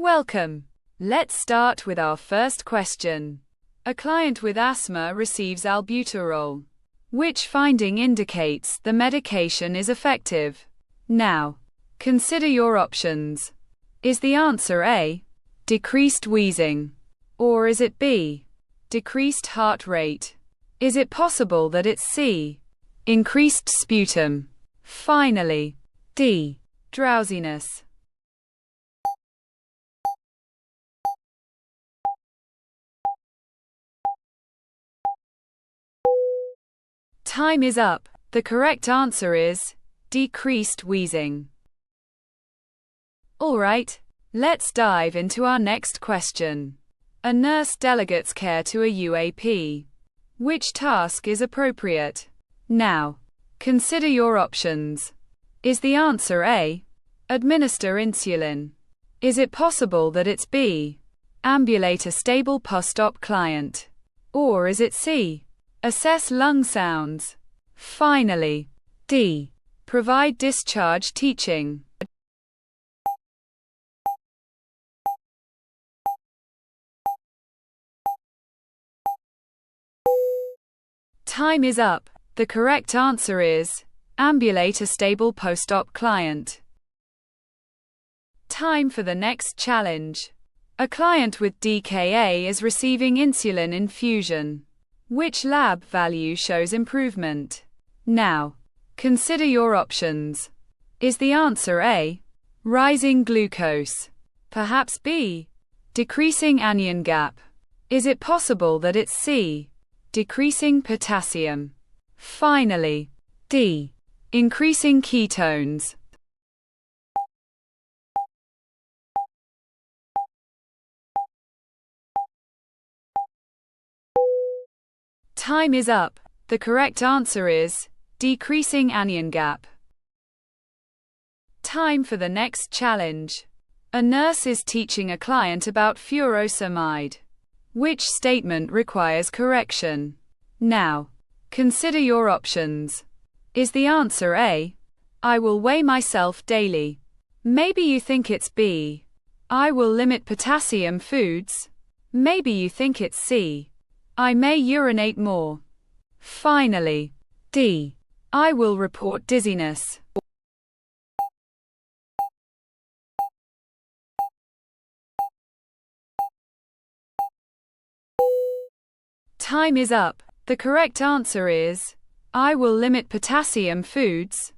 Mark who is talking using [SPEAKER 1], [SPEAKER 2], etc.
[SPEAKER 1] Welcome. Let's start with our first question. A client with asthma receives albuterol. Which finding indicates the medication is effective? Now, consider your options. Is the answer A, decreased wheezing? Or is it B, decreased heart rate? Is it possible that it's C, increased sputum? Finally, D, drowsiness. Time is up. The correct answer is decreased wheezing. Alright, let's dive into our next question. A nurse delegates care to a UAP. Which task is appropriate? Now, consider your options. Is the answer A, administer insulin? Is it possible that it's B, ambulate a stable post-op client? Or is it C, assess lung sounds? Finally, D, provide discharge teaching. Time is up. The correct answer is ambulate a stable post-op client. Time for the next challenge. A client with DKA is receiving insulin infusion. Which lab value shows improvement? Now, consider your options. Is the answer A, rising glucose? Perhaps B, decreasing anion gap? Is it possible that it's C, decreasing potassium? Finally, D, increasing ketones. Time is up. The correct answer is decreasing anion gap. Time for the next challenge. A nurse is teaching a client about furosemide. Which statement requires correction? Now, consider your options. Is the answer A, I will weigh myself daily? Maybe you think it's B, I will limit potassium foods? Maybe you think it's C, I may urinate more. Finally, D, I will report dizziness. Time is up. The correct answer is I will limit potassium foods.